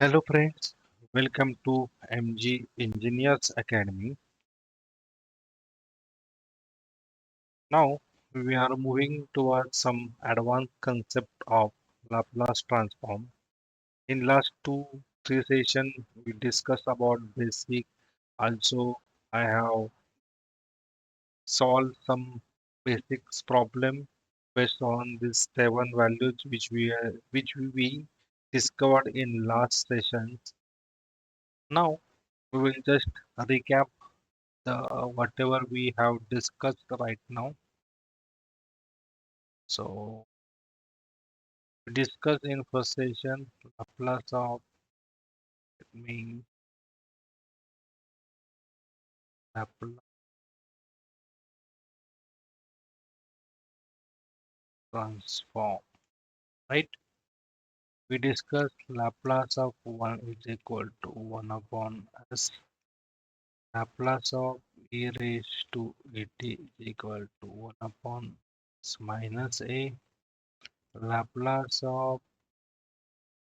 Hello friends, welcome to MG Engineers Academy. Now we are moving towards some advanced concept of Laplace transform. In last three sessions we discussed about basic. Also I have solved some basics problem based on these seven values which we discovered in last sessions. Now we will just recap the whatever we have discussed right now. So we discussed in first session Laplace of mean Laplace transform, right? We discussed Laplace of 1 is equal to 1 upon s. Laplace of e raised to at is equal to 1 upon s minus a. Laplace of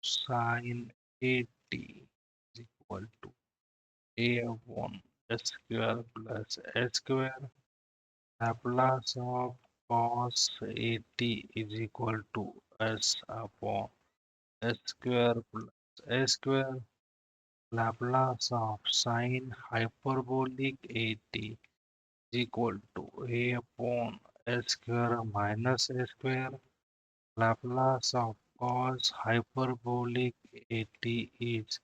sin at is equal to a upon s square plus s square. Laplace of cos at is equal to s upon s square plus a square. Laplace of sine hyperbolic at is equal to a upon s square minus a square. Laplace of cos hyperbolic at is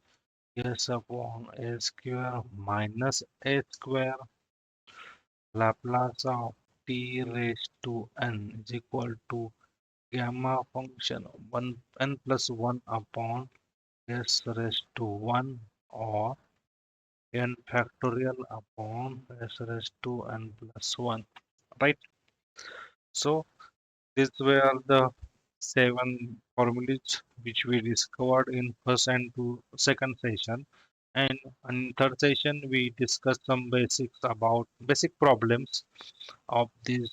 s upon a square minus a square. Laplace of t raised to n is equal to gamma function 1 n plus 1 upon s raised to 1 or n factorial upon s raised to n plus 1, right? So these were the seven formulas which we discovered in first and second session, and in third session we discussed some basics about basic problems of these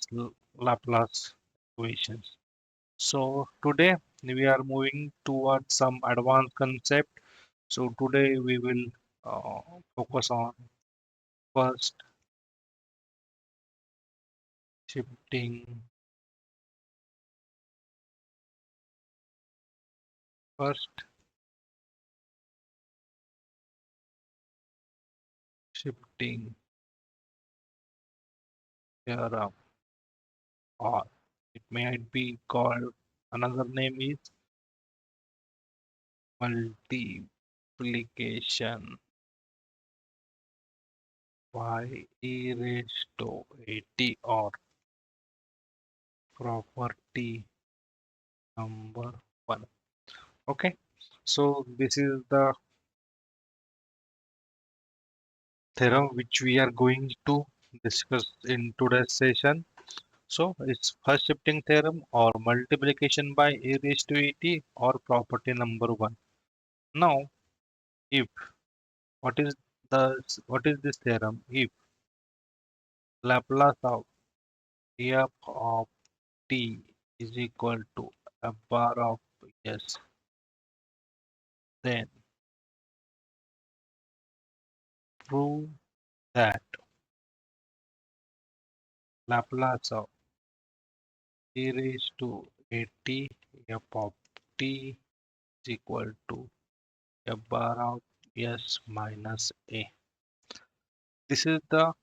Laplace equations. So today we are moving towards some advanced concept. So today we will focus on first shifting, first shifting theorem, or it might be called another name is multiplication by e raised to at, or property number one. Okay, so this is the theorem which we are going to discuss in today's session. So it's first shifting theorem or multiplication by a raised to at or property number one. Now, if what is what is this theorem? If Laplace of f of t is equal to a bar of s, then prove that Laplace of e raised to at f of t is equal to a bar of s minus a. This is the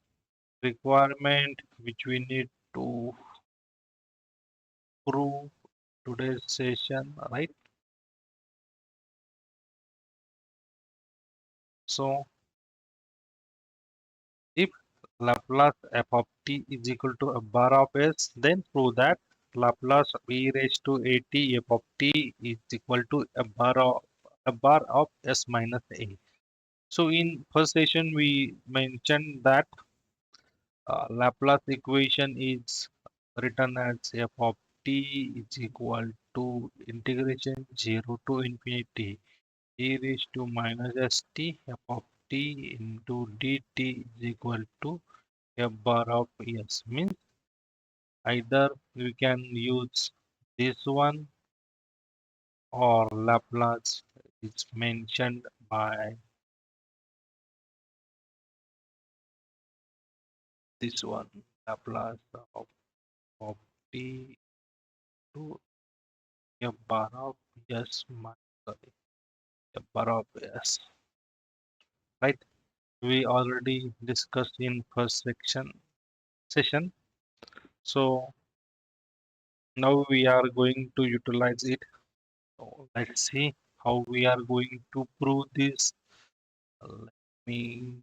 requirement which we need to prove today's session, right? So if Laplace f of t is equal to a bar of s, then prove that Laplace e raised to at f of t is equal to a bar of s minus a. So in first session we mentioned that Laplace equation is written as f of t is equal to integration 0 to infinity e raised to minus st f of t into dt is equal to f bar of s. Means either we can use this one or Laplace is mentioned by this one, Laplace of t to a bar of s minus sorry, a bar of s, right? We already discussed in first section session. So now we are going to utilize it. So let's see how we are going to prove this. Let me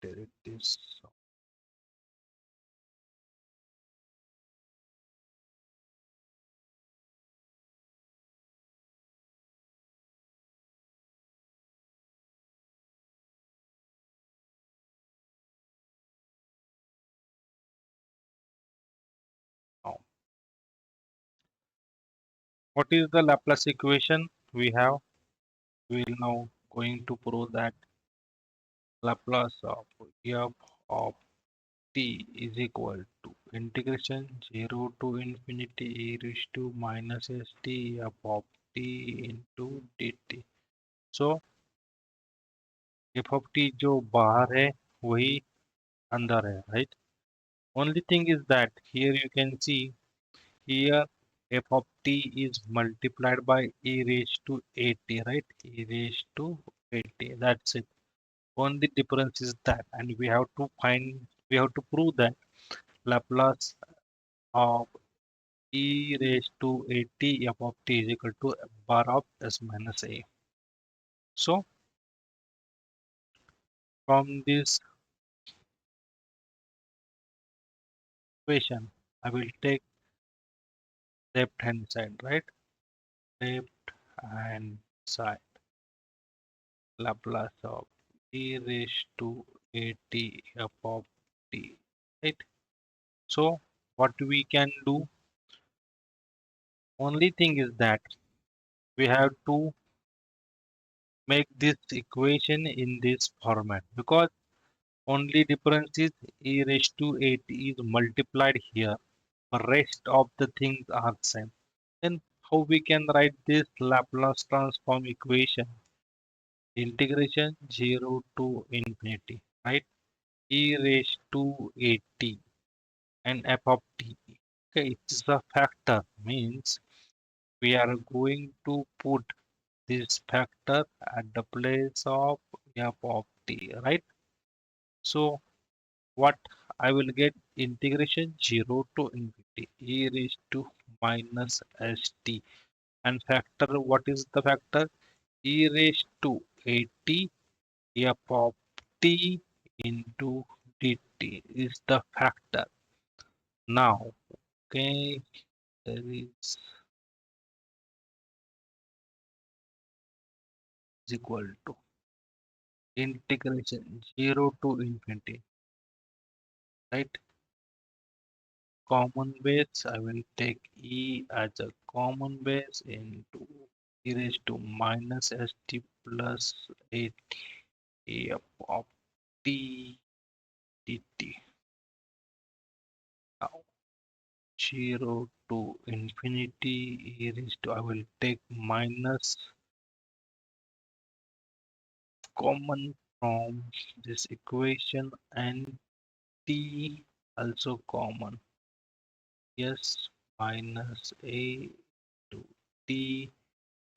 delete this. Now, what is the Laplace equation we have? We will now going to prove that Laplace of f of t is equal to integration 0 to infinity e raised to minus st f of t into dt. So f of t जो बाहर है वही अंदर है, right? Only thing is that here you can see here f of t is multiplied by e raised to at, right? E raised to at. That's it. Only difference is that, and we have to prove that Laplace of e raised to at f of t is equal to bar of s minus a. So from this equation, I will take left hand side, right? Left hand side Laplace of e raised to at f of t, right? So what we can do, only thing is that we have to make this equation in this format because only difference is e raised to 8 is multiplied here. The rest of the things are same. Then how we can write this Laplace transform equation? Integration 0 to infinity, right? E raised to 80 and f of t. Okay, it is a factor, means we are going to put this factor at the place of f of t, right? So what I will get integration 0 to infinity e raised to minus st, and factor, what is the factor? E raised to 80 f of t into dt is the factor. Now, okay, there is equal to integration 0 to infinity, right? Common base, I will take e as a common base into e raised to minus st plus 80 f of t dt. Now 0 to infinity e raised to, I will take minus common from this equation and t also common. Yes, minus a to t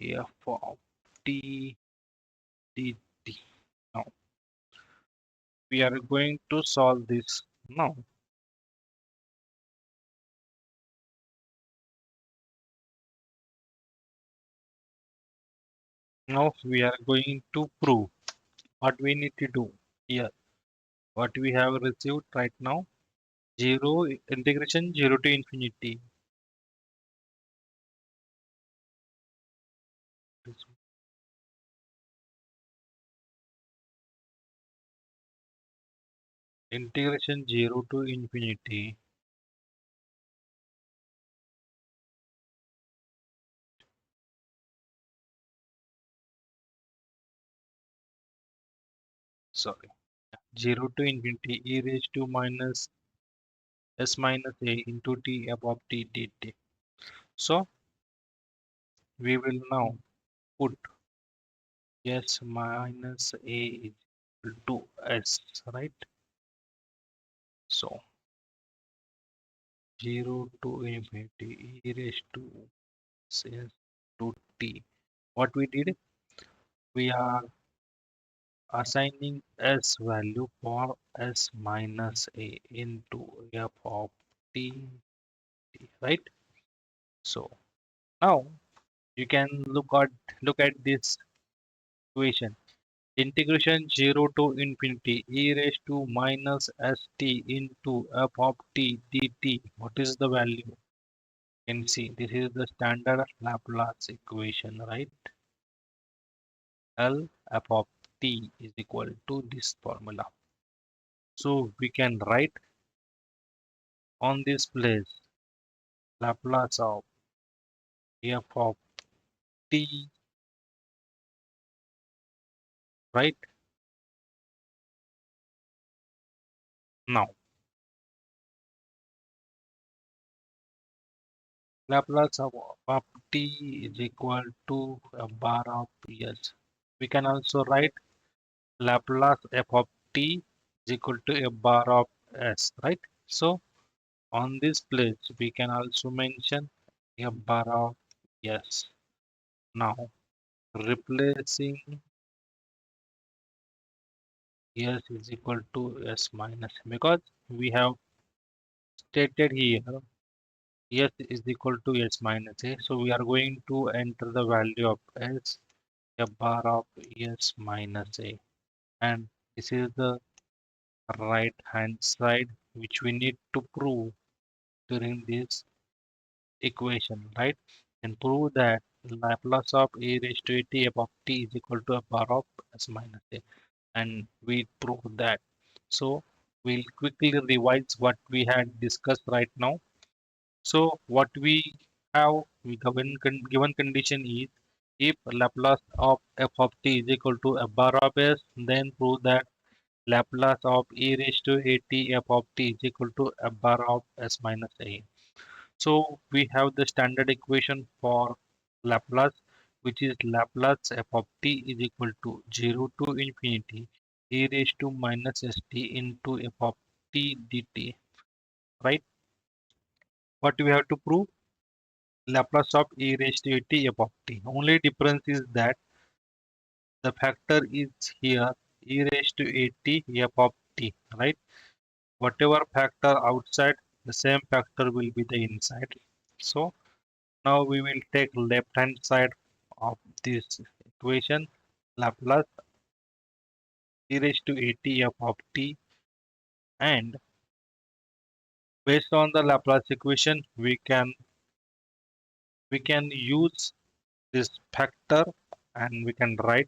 f of t dt. Now we are going to solve this now. Now we are going to prove what we need to do here. What we have received right now, 0 integration 0 to infinity integration 0 to infinity sorry 0 to infinity e raised to minus s minus a into t above t dt. So we will now put s minus a is equal to s, right? So 0 to infinity e raised to s to t. What we did, we are assigning s value for s minus a into f of t, right? So now you can look at this equation. Integration 0 to infinity e raised to minus st into f of t dt. What is the value? You can see this is the standard Laplace equation, right? L f of t is equal to this formula. So we can write on this place Laplace of f of t, right? Now Laplace of t is equal to a bar of s. We can also write Laplace f of t is equal to a bar of s, right? So on this place we can also mention a bar of s. Now replacing s is equal to s minus because we have stated here s is equal to s minus a. So we are going to enter the value of s, a bar of s minus a, and this is the right hand side which we need to prove during this equation, right? And prove that Laplace of e raised to t above t is equal to a bar of s minus a. And we prove that. So we'll quickly revise what we had discussed right now. So what we have given condition is if Laplace of f of t is equal to a bar of s, then prove that Laplace of e raised to at f of t is equal to a bar of s minus a. So we have the standard equation for Laplace, which is Laplace f of t is equal to 0 to infinity e raised to minus st into f of t dt, right? What we have to prove? Laplace of e raised to at f of t. Only difference is that the factor is here e raised to at f of t, right? Whatever factor outside, the same factor will be the inside. So now we will take left hand side of this equation, Laplace e raised to at f of t, and based on the Laplace equation we can use this factor and we can write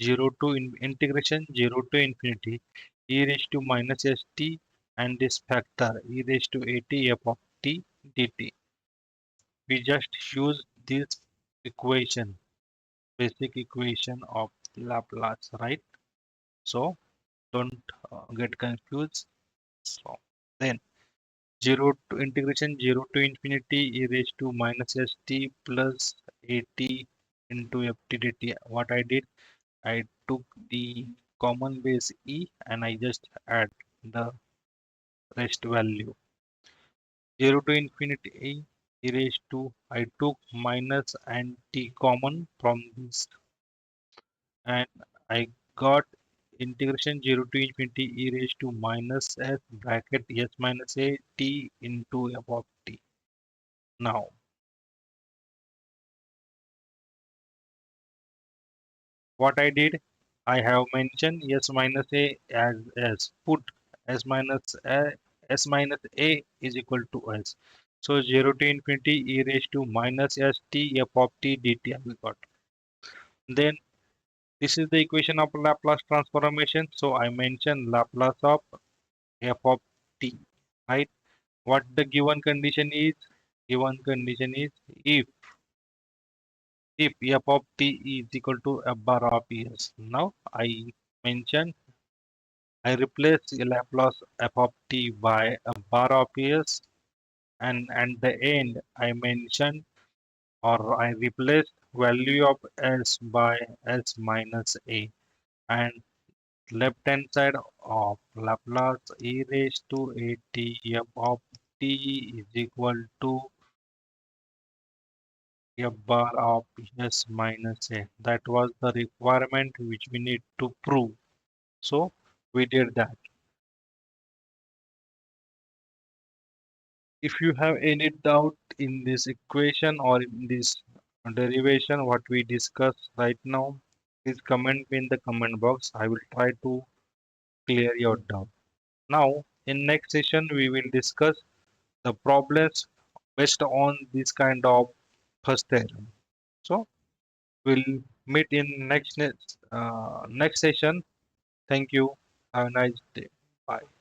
0 to integration 0 to infinity e raised to minus st and this factor e raised to at f of t dt. We just use this equation, basic equation of Laplace, right? So don't get confused. So then 0 to integration 0 to infinity e raised to minus st plus at into ft dt. What I did, I took the common base e and I just add the rest value. 0 to infinity e raised to, I took minus and t common from this and I got integration 0 to infinity e raised to minus s bracket s minus a t into f of t. Now what I did, I have mentioned s minus a as s. Put s minus a is equal to s. So 0 to infinity e raised to minus s t f of t dt we got. Then this is the equation of Laplace transformation. So I mentioned Laplace of f of t, right? What the given condition is? Given condition is if f of t is equal to f bar of s. Now I mentioned I replace Laplace f of t by a bar of s, and at the end I mentioned or I replaced value of s by s minus a, and left hand side of Laplace e raised to a t f of t is equal to f bar of s minus a. That was the requirement which we need to prove. So we did that. If you have any doubt in this equation or in this derivation, what we discussed right now, please comment me in the comment box. I will try to clear your doubt. Now, in next session, we will discuss the problems based on this kind of first theorem. So, we'll meet in next session. Thank you. Have a nice day. Bye.